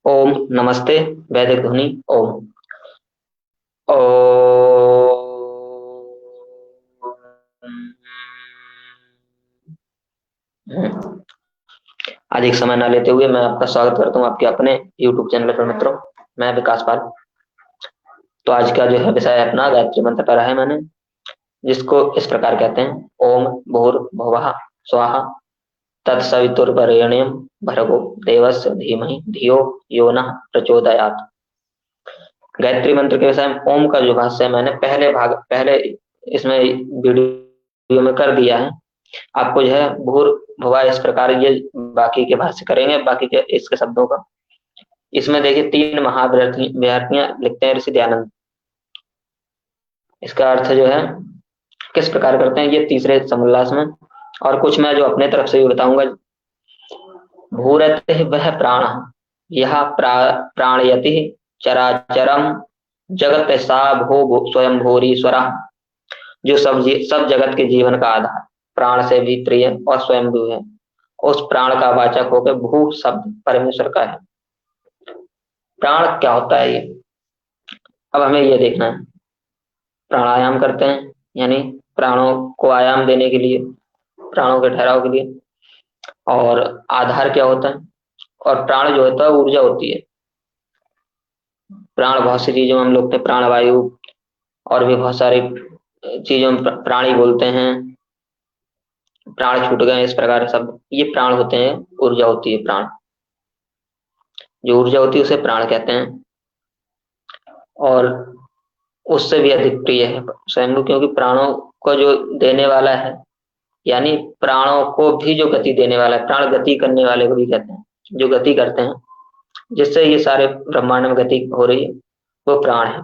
ओम नमस्ते। वैदिक ध्वनि ओम। ओम। अधिक समय न लेते हुए मैं आपका स्वागत करता हूँ आपके अपने YouTube चैनल पर मित्रों। मैं विकास पाल। तो आज का जो है विषय अपना गायत्री मंत्र पर है मैंने, जिसको इस प्रकार कहते हैं ओम भूर्भुवः स्वाहा तत्सवितुर्वरेण्यं भर्गो देवस्य धीमहि धियो यो नः प्रचोदयात्। गायत्री मंत्र के विषय में ओम का जो भाष्य है मैंने पहले इसमें वीडियो में कर दिया है। आपको जो है भूर भुवा इस प्रकार ये बाकी के भाष्य करेंगे, बाकी के इसके शब्दों का। इसमें देखिए तीन महाविद्यार्थियां लिखते हैं ऋषि दयानंद। इसका अर्थ जो है किस प्रकार करते हैं ये तीसरे समुल्लास में, और कुछ मैं जो अपने तरफ से भी बताऊंगा। भूरति वह प्राण यह प्राणयति चराचरम जगत सा स्वयं भूरी स्वरा। जो सब जगत के जीवन का आधार, प्राण से भी प्रिय और स्वयं भी है, उस प्राण का वाचक होकर भू शब्द परमेश्वर का है। प्राण क्या होता है ये, अब हमें ये देखना है। प्राणायाम करते हैं यानी प्राणों को आयाम देने के लिए, प्राणों के ठहराव के लिए। और आधार क्या होता है, और प्राण जो होता है ऊर्जा होती है। प्राण बहुत सी चीजों में हम लोग प्राण वायु और भी बहुत सारी चीजों में प्राणी बोलते हैं। प्राण छूट गए इस प्रकार सब ये प्राण होते हैं, ऊर्जा होती है प्राण। जो ऊर्जा होती है उसे प्राण कहते हैं। और उससे भी अधिक प्रिय है स्वयं, क्योंकि प्राणों को जो देने वाला है, यानी प्राणों को भी जो गति देने वाला है, प्राण गति करने वाले को भी कहते हैं। जो गति करते हैं जिससे ये सारे ब्रह्मांड में गति हो रही है वो प्राण है।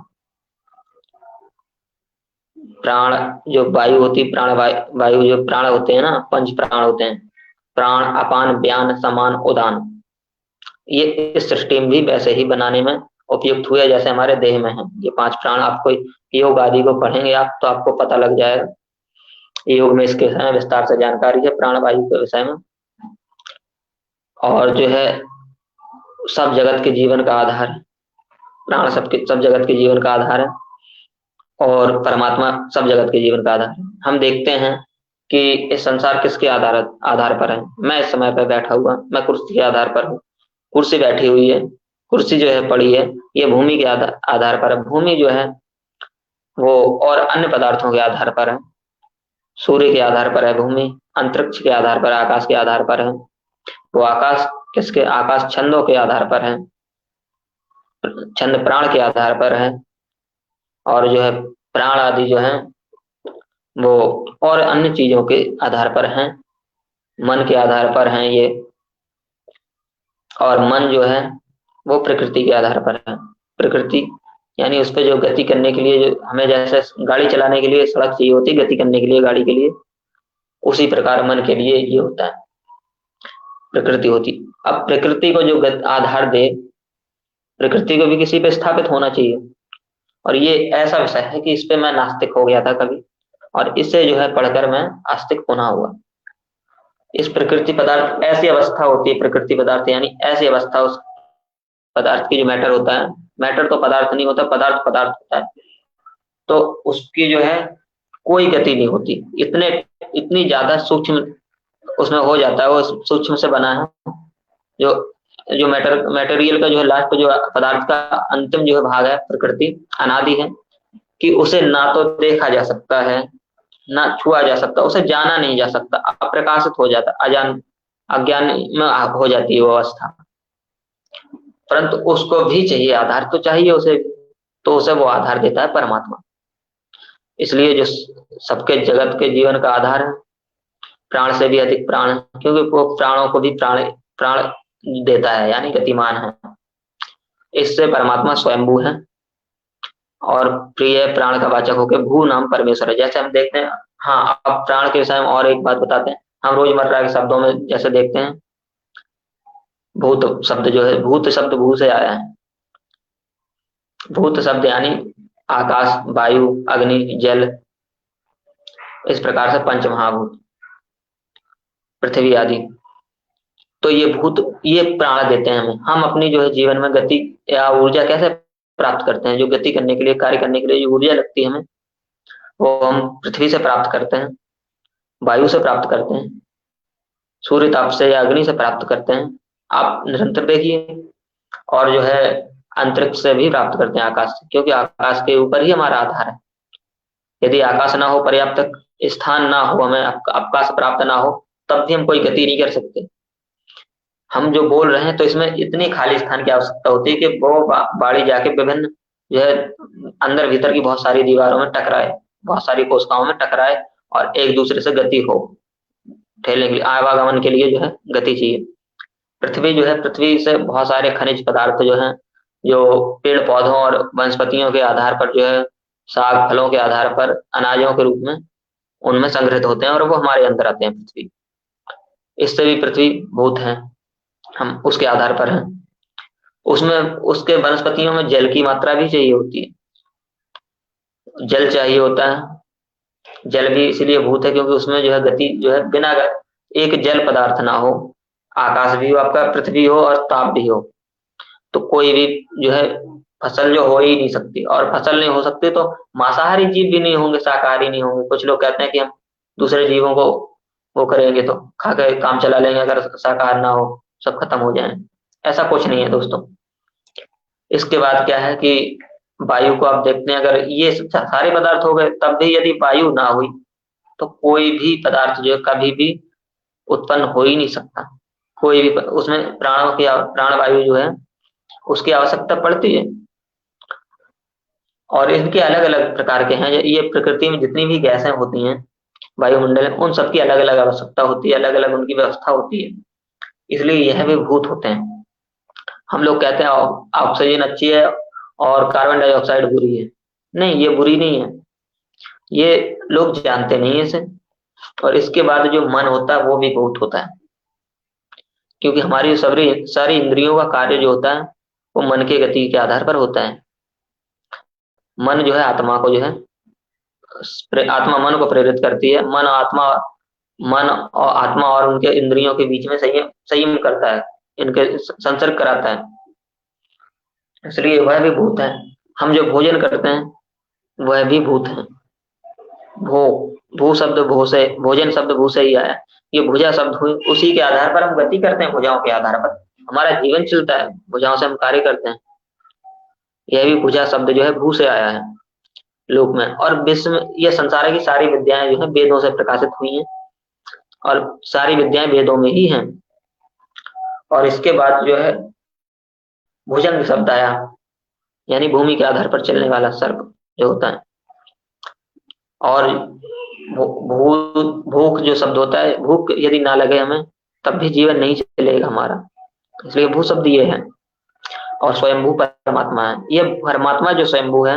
प्राण जो वायु होती, वायु जो प्राण होते हैं ना, पंच प्राण होते हैं। प्राण अपान व्यान समान उदान, ये इस सृष्टि में भी वैसे ही बनाने में उपयुक्त हुए जैसे हमारे देह में है ये पांच प्राण। आपको योग आदि को पढ़ेंगे आप तो आपको पता लग जाएगा। योग में इसके विषय में विस्तार से जानकारी है, प्राण वायु के विषय में। और जो है सब जगत के जीवन का आधार है प्राण, सब जगत के जीवन का आधार है। और परमात्मा सब जगत के जीवन का आधार है। हम देखते हैं कि इस संसार किसके आधार आधार पर है। मैं इस समय पर बैठा हुआ, मैं कुर्सी के आधार पर हूँ, कुर्सी बैठी हुई है, कुर्सी जो है पड़ी है, ये भूमि के आधार पर है। भूमि जो है वो और अन्य पदार्थों के आधार पर है। सूर्य के आधार पर है भूमि, अंतरिक्ष के आधार पर, आकाश के आधार पर है। वो आकाश किसके, आकाश छंदों के आधार पर है, छंद प्राण के आधार पर है। और जो है प्राण आदि जो है वो और अन्य चीजों के आधार पर हैं, मन के आधार पर हैं ये। और मन जो है वो प्रकृति के आधार पर है। प्रकृति यानी उस पर जो गति करने के लिए, जो हमें जैसे गाड़ी चलाने के लिए सड़क चाहिए होती है, गति करने के लिए गाड़ी के लिए, उसी प्रकार मन के लिए ये होता है, प्रकृति होती। अब प्रकृति को जो आधार दे, प्रकृति को भी किसी पे स्थापित होना चाहिए। और ये ऐसा विषय है कि इस पे मैं नास्तिक हो गया था कभी, और इससे जो है पढ़कर मैं आस्तिक होना हुआ। इस प्रकृति पदार्थ ऐसी अवस्था होती है, प्रकृति पदार्थ यानी ऐसी अवस्था उस पदार्थ की जो मैटर होता है। मैटर तो पदार्थ नहीं होता, पदार्थ पदार्थ होता है। तो उसकी जो है कोई गति नहीं होती, इतने इतनी ज्यादा सूक्ष्म उसमें हो जाता है, वो सूक्ष्म से बना है। जो जो मेटेरियल का जो है लास्ट जो पदार्थ का अंतिम जो है भाग है, प्रकृति अनादि है, कि उसे ना तो देखा जा सकता है ना छुआ जा सकता, उसे जाना नहीं जा सकता, अप्रकाशित हो जाता, अज्ञान में हो जाती है वो अवस्था। परंतु उसको भी चाहिए आधार, तो चाहिए उसे, तो उसे वो आधार देता है परमात्मा। इसलिए जो सबके जगत के जीवन का आधार है, प्राण से भी अधिक प्राण है, क्योंकि वो प्राणों को भी प्राण प्राण देता है यानी गतिमान है। इससे परमात्मा स्वयंभू है और प्रिय प्राण का वाचक होकर भू नाम परमेश्वर है, जैसे हम देखते हैं। हाँ, अब प्राण के विषय में और एक बात बताते हैं। हम रोजमर्रा के शब्दों में जैसे देखते हैं, भूत शब्द जो है, भूत शब्द भू से आया है। भूत शब्द यानी आकाश, वायु, अग्नि, जल, इस प्रकार से पंच महाभूत, पृथ्वी आदि। तो ये प्राण देते हैं हमें। हम अपनी जो है जीवन में गति या ऊर्जा कैसे प्राप्त करते हैं? जो गति करने के लिए, कार्य करने के लिए जो ऊर्जा लगती है हमें, वो हम पृथ्वी से प्राप्त करते हैं, वायु से प्राप्त करते हैं, सूर्य ताप से या अग्नि से प्राप्त करते हैं। आप निरंतर देखिए। और जो है अंतरिक्ष से भी प्राप्त करते हैं, आकाश से, क्योंकि आकाश के ऊपर ही हमारा आधार है। यदि आकाश ना हो, पर्याप्त स्थान ना हो, हमें आकाश प्राप्त ना हो, तब भी हम कोई गति नहीं कर सकते। हम जो बोल रहे हैं तो इसमें इतनी खाली स्थान की आवश्यकता होती है कि वो बाड़ी जाके विभिन्न जो है अंदर भीतर की बहुत सारी दीवारों में टकराए, बहुत सारी कोशिकाओं में टकराए, और एक दूसरे से गति हो। ठहरने के लिए, आवागमन के लिए जो है गति चाहिए। पृथ्वी जो है, पृथ्वी से बहुत सारे खनिज पदार्थ जो हैं, जो पेड़ पौधों और वनस्पतियों के आधार पर जो है, साग फलों के आधार पर अनाजों के रूप में उनमें संग्रहित होते हैं और वो हमारे अंदर आते हैं पृथ्वी। इससे भी पृथ्वी भूत है, हम उसके आधार पर हैं। उसमें उसके वनस्पतियों में जल की मात्रा भी चाहिए होती है, जल चाहिए होता है। जल भी इसीलिए भूत है क्योंकि उसमें जो है गति जो है, बिना एक जल पदार्थ ना हो, आकाश भी हो आपका, पृथ्वी हो और ताप भी हो, तो कोई भी जो है फसल जो हो ही नहीं सकती। और फसल नहीं हो सकती तो मांसाहारी जीव भी नहीं होंगे, शाकाहारी नहीं होंगे। कुछ लोग कहते हैं कि हम दूसरे जीवों को वो करेंगे तो खा के काम चला लेंगे, अगर शाकाहार ना हो, सब खत्म हो जाए। ऐसा कुछ नहीं है दोस्तों। इसके बाद क्या है कि वायु को आप देखते हैं, अगर ये सारे पदार्थ हो गए, तब भी यदि वायु ना हुई तो कोई भी पदार्थ जो है कभी भी उत्पन्न हो ही नहीं सकता। कोई भी उसमें प्राण वायु जो है उसकी आवश्यकता पड़ती है। और इनके अलग अलग प्रकार के हैं। ये प्रकृति में जितनी भी गैसें होती हैं वायुमंडल में, उन सबकी अलग अलग आवश्यकता होती है, अलग अलग उनकी व्यवस्था होती है, इसलिए यह भी भूत होते हैं। हम लोग कहते हैं ऑक्सीजन अच्छी है और कार्बन डाइऑक्साइड बुरी है। नहीं, ये बुरी नहीं है, ये लोग जानते नहीं है इसे। और इसके बाद जो मन होता है वो भी भूत होता है, क्योंकि हमारी सारी सारी इंद्रियों का कार्य जो होता है वो मन के गति के आधार पर होता है। मन जो है आत्मा को जो है, आत्मा मन को प्रेरित करती है। मन और आत्मा और उनके इंद्रियों के बीच में संयम संयम करता है, इनके संसर्ग कराता है, इसलिए वह भी भूत है। हम जो भोजन करते हैं वह भी भूत है। भो भू शब्द भू से, भोजन शब्द भू से ही आया। ये भुजा शब्द हुई, उसी के आधार पर हम गति करते हैं, भुजाओं के आधार पर हमारा जीवन चलता है, भुजाओं से हम कार्य करते हैं। यह भी भुजा शब्द जो है भू से आया है लोक में। और विश्व में ये संसार की सारी विद्याएं जो है वेदों से प्रकाशित हुई हैं, और सारी विद्याएं वेदों में ही हैं। और इसके बाद जो है भुजंग शब्द आया, यानी भूमि के आधार पर चलने वाला सर्प जो होता है। और भूख जो शब्द होता है, भूख यदि ना लगे हमें तब भी जीवन नहीं चलेगा हमारा, इसलिए भू शब्द ये है। और स्वयंभू परमात्मा है। ये परमात्मा जो स्वयंभू है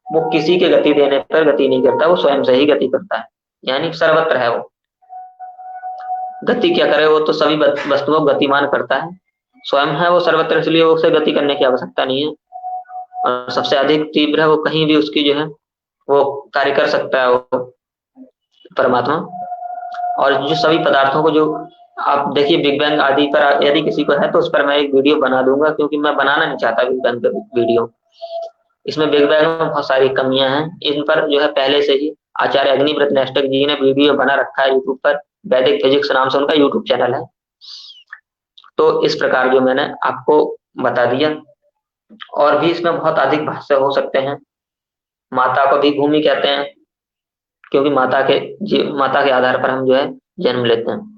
वो किसी के गति देने पर गति नहीं करता, वो स्वयं से ही गति करता है, यानी सर्वत्र है वो। गति क्या करे, वो तो सभी वस्तुओं को गतिमान करता है, स्वयं है वो सर्वत्र, इसलिए उसे गति करने की आवश्यकता नहीं है। और सबसे अधिक तीव्र है, वो कहीं भी उसकी जो है वो कार्य कर सकता है वो परमात्मा। और जो सभी पदार्थों को जो आप देखिए बिग बैंग आदि पर यदि किसी को है तो उस पर मैं एक वीडियो बना दूंगा, क्योंकि मैं बनाना नहीं चाहता बिग बैंग का वीडियो। इसमें बिग बैंग में बहुत सारी कमियां हैं, इन पर जो है पहले से ही आचार्य अग्निव्रत नेस्टक जी ने वीडियो बना रखा है यूट्यूब पर। वैदिक फिजिक्स नाम से उनका यूट्यूब चैनल है। तो इस प्रकार जो मैंने आपको बता दिया, और भी इसमें बहुत अधिक भाष्य हो सकते हैं। माता को भी भूमि कहते हैं, क्योंकि माता के आधार पर हम जो है जन्म लेते हैं।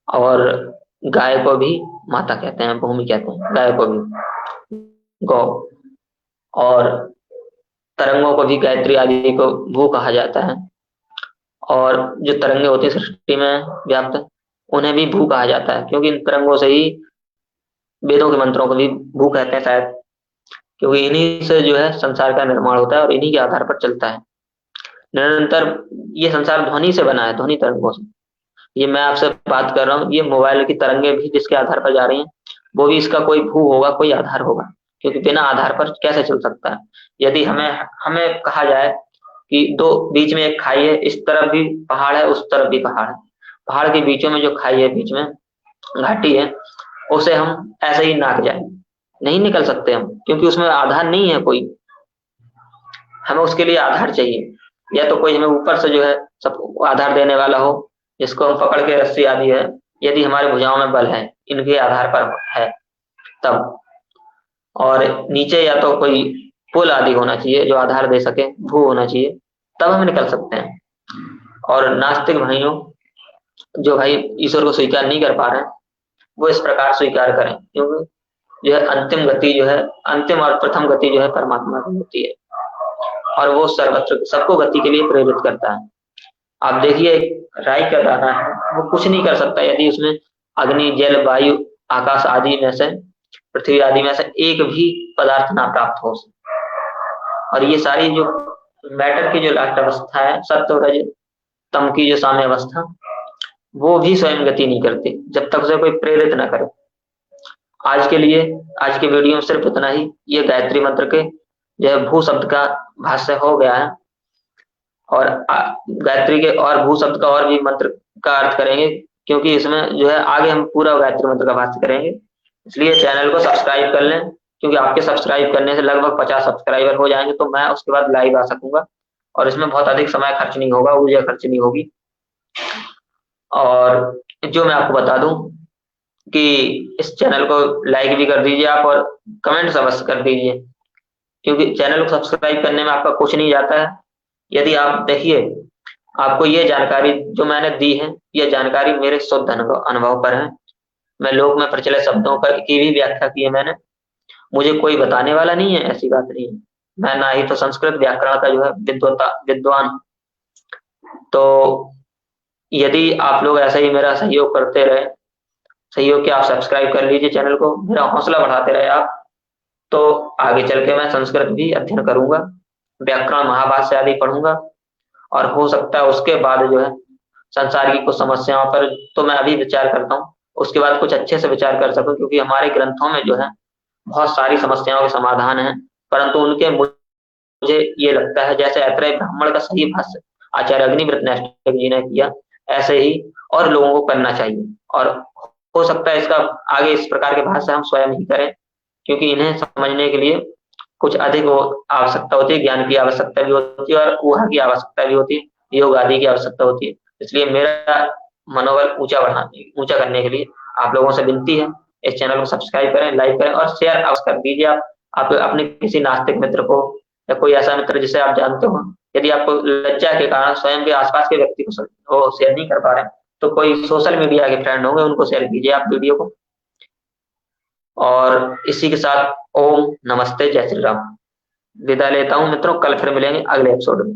और गाय को भी माता कहते हैं, भूमि कहते हैं गाय को भी, गौ। और तरंगों को भी, गायत्री आदि को भू कहा जाता है। और जो तरंगे होती है सृष्टि में व्याप्त, उन्हें भी भू कहा जाता है, क्योंकि इन तरंगों से ही वेदों के मंत्रों को भी भू कहते हैं शायद, क्योंकि इन्हीं से जो है संसार का निर्माण होता है और इन्हीं के आधार पर चलता है निरंतर। ये संसार ध्वनि से बना है, ध्वनि तरंगों से। ये मैं आपसे बात कर रहा हूँ, ये मोबाइल की तरंगे भी जिसके आधार पर जा रही हैं, वो भी इसका कोई भू होगा, कोई आधार होगा, क्योंकि बिना आधार पर कैसे चल सकता है। यदि हमें हमें कहा जाए कि दो बीच में एक खाई है, इस तरफ भी पहाड़ है, उस तरफ भी पहाड़ है, पहाड़ के बीचों में जो खाई है बीच में, घाटी है, उसे हम ऐसे ही नाक जाए, नहीं निकल सकते हम, क्योंकि उसमें आधार नहीं है कोई। हमें उसके लिए आधार चाहिए, या तो कोई हमें ऊपर से जो है सब आधार देने वाला हो, जिसको हम पकड़ के रस्सी आदि है, यदि हमारे भुजाओं में बल है, इनके आधार पर है तब। और नीचे या तो कोई पुल आदि होना चाहिए जो आधार दे सके, भू होना चाहिए, तब हम निकल सकते हैं। और नास्तिक भाइयों जो भाई ईश्वर को स्वीकार नहीं कर पा रहे हैं, वो इस प्रकार स्वीकार करें, क्योंकि जो है अंतिम गति जो है, अंतिम और प्रथम गति जो है परमात्मा की होती है, और वो सर्वत्र सबको गति के लिए प्रेरित करता है। आप देखिए, राई का दाना है, वो कुछ नहीं कर सकता यदि उसमें अग्नि जल वायु आकाश आदि में से, पृथ्वी आदि में से एक भी पदार्थ ना प्राप्त हो। और ये सारी जो मैटर की जो लास्ट अवस्था है, सत्व रज तम की जो साम्य अवस्था, वो भी स्वयं गति नहीं करती जब तक उसे कोई प्रेरित ना करे। आज के लिए, आज के वीडियो में सिर्फ इतना ही। ये गायत्री मंत्र के जो है भू शब्द का भाष्य हो गया है, और गायत्री के और भू शब्द का और भी मंत्र का अर्थ करेंगे, क्योंकि इसमें जो है आगे हम पूरा गायत्री मंत्र का भाष्य करेंगे। इसलिए चैनल को सब्सक्राइब कर लें, क्योंकि आपके सब्सक्राइब करने से लगभग 50 सब्सक्राइबर हो जाएंगे, तो मैं उसके बाद लाइव आ सकूंगा, और इसमें बहुत अधिक समय खर्च नहीं होगा, ऊर्जा खर्च नहीं होगी। और जो मैं आपको बता दूं कि इस चैनल को लाइक भी कर दीजिए आप, और कमेंट अवश्य कर दीजिए, क्योंकि चैनल को सब्सक्राइब करने में आपका कुछ नहीं जाता है। यदि आप देखिए, आपको ये जानकारी जो मैंने दी है, ये जानकारी मेरे शुद्ध अनुभव पर है। मैं लोक में प्रचलित शब्दों की भी व्याख्या की है मैंने, मुझे कोई बताने वाला नहीं है, ऐसी बात नहीं है। मैं ना ही तो संस्कृत व्याकरण का जो है विद्वान। तो यदि आप लोग ऐसे ही मेरा सहयोग करते रहे, सहयोग के आप सब्सक्राइब कर लीजिए चैनल को, मेरा हौसला बढ़ाते रहे आप, तो आगे चल के मैं संस्कृत भी अध्ययन करूंगा, व्याकरण महाभाष्य आदि पढ़ूंगा, और हो सकता है उसके बाद जो है संसार की कुछ समस्याओं पर तो मैं अभी विचार करता हूँ, उसके बाद कुछ अच्छे से विचार कर सकूं, क्योंकि हमारे ग्रंथों में जो है बहुत सारी समस्याओं के समाधान है, परंतु उनके मुझे ये लगता है जैसे ऐतरेय ब्राह्मण का सही भाष्य आचार्य अग्निव्रत नैष्ठिक जी ने किया, ऐसे ही और लोगों को करना चाहिए। और हो सकता है इसका आगे इस प्रकार के भाष्य हम स्वयं ही करें, क्योंकि इन्हें समझने के लिए कुछ अधिक आवश्यकता होती है, ज्ञान की आवश्यकता भी होती है, और ऊहा की आवश्यकता भी होती है, योग आदि की आवश्यकता होती है। इसलिए मेरा मनोबल ऊंचा करने के लिए आप लोगों से विनती है, इस चैनल को सब्सक्राइब करें, लाइक करें, और शेयर अवश्य कर दीजिए। आप अपने किसी नास्तिक मित्र को, या कोई ऐसा मित्र जिसे आप जानते हो, यदि आपको लज्जा के कारण स्वयं के आसपास के व्यक्ति को शेयर नहीं कर पा रहे, तो कोई सोशल मीडिया के फ्रेंड होंगे, उनको शेयर कीजिए आप वीडियो को। और इसी के साथ ओम नमस्ते जय श्री राम, विदा लेता हूं मित्रों, कल फिर मिलेंगे अगले एपिसोड में।